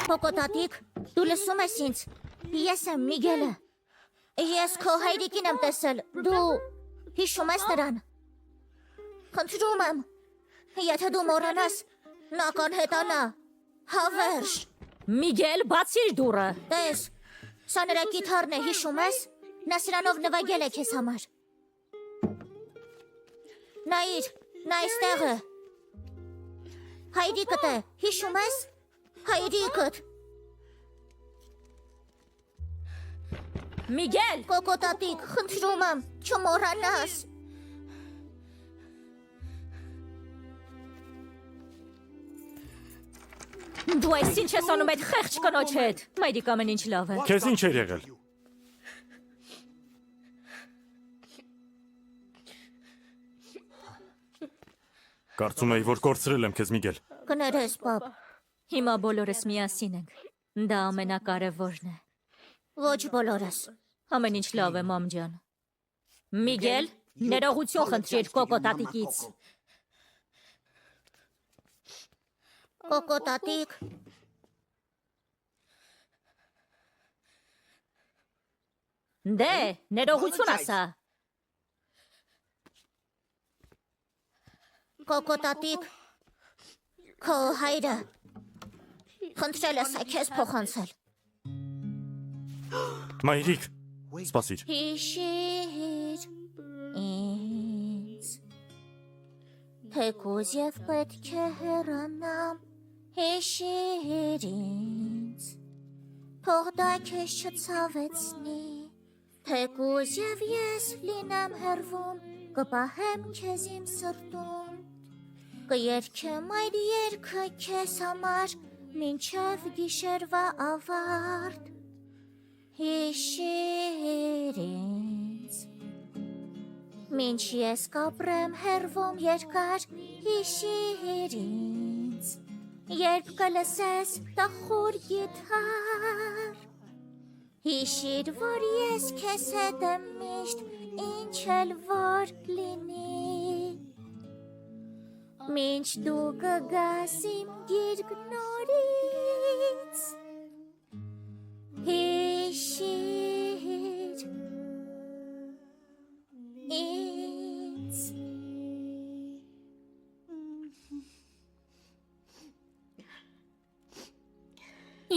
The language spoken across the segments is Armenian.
Կոկոտատիկ, դու լսում ես ինձ, ես եմ Միգելը, ես քո հայրիկին եմ տեսել, դու հիշում ես նրան, խնդրում եմ, եթե դու մոռանաս, նա կանհետանա, հավերժ։ Միգել, բացիր դուռը։ Տես, սա նրա կիթառն է, հիշում ես, նա սրանով նվագել է քեզ համար։ Նայիր, նա այստեղ է, հայրիկդ է, հիշում ես, հայրիկդ։ Միգել, Կոկոտատիկ, խնդրում եմ, չմոռանաս։ դու այս ինչ ես անում այդ խեղճ կնոջ հետ։ Մայրիկ ամեն ինչ լավ է։ Քեզ ինչ էր եղել։ Կարծում էի, որ կորցրել եմ քեզ, Միգել։ Կներես, պապ, Հիմա բոլորս միասին ենք։ Դա ամենակարևորն է։ ոչ բոլորս։ Ամեն ինչ լավ է, մամ ջան։ Միգել, ներողություն խնդրիր կոկոտատիկից։ Կոկոտատիկ, Դե, ներողություն ասա։ Կոկոտատիկ, քո հայրը, խնդրել ես քեզ փոխանցել։ Մայրիկ, սպասիր։ Հիշիր ինձ, թեկուզ և պետք է հեռանամ, հիշիր ինձ, թող դա քեզ չցավեցնի, թեկուզ և ես լինեմ հեռվում, կպահեմ քեզ իմ սրտում, կերքեմ այդ երգը քեզ համար, մինչև գիշերվա ավարտ, հիշիր ինձ, մինչ ես կապրեմ հեռվում երկար, հիշիր ինձ, երբ կլսես տխուր գիթառ, հիշիր, որ ես քեզ հետ եմ միշտ, ինչ էլ որ լինի, մինչ դու կգաս իմ գիրկ նորից, հիշիր ինձ։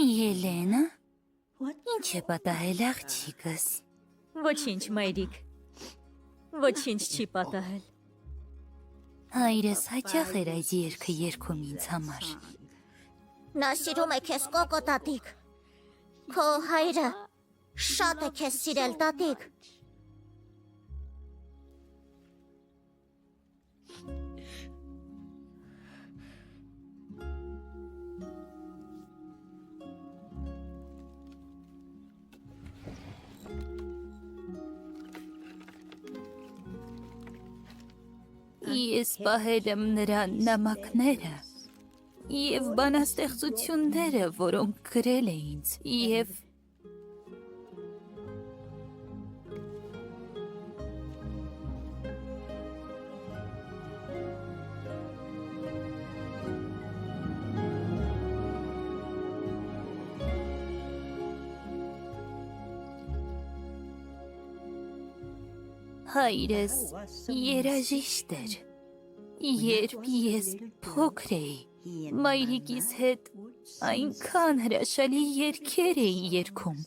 Ելենա, ինչ է պատահել աղջիկս։ Ոչինչ, մայրիկ։ Ոչինչ չի պատահել։ Հայրս հաճախ էր այս երգը երգում ինձ համար։ Նա սիրում է քեզ կոկոտատիկ, քո հայրը շատ է քեզ սիրել տատիկ։ Ես պահել եմ նրա նամակները և բանաստեղծությունները, որոնք գրել է ինձ, և հայրս երաժիշտ էր, երբ ես փոքր էի, մայրիկիս հետ այնքան հրաշալի երգեր էի երգում։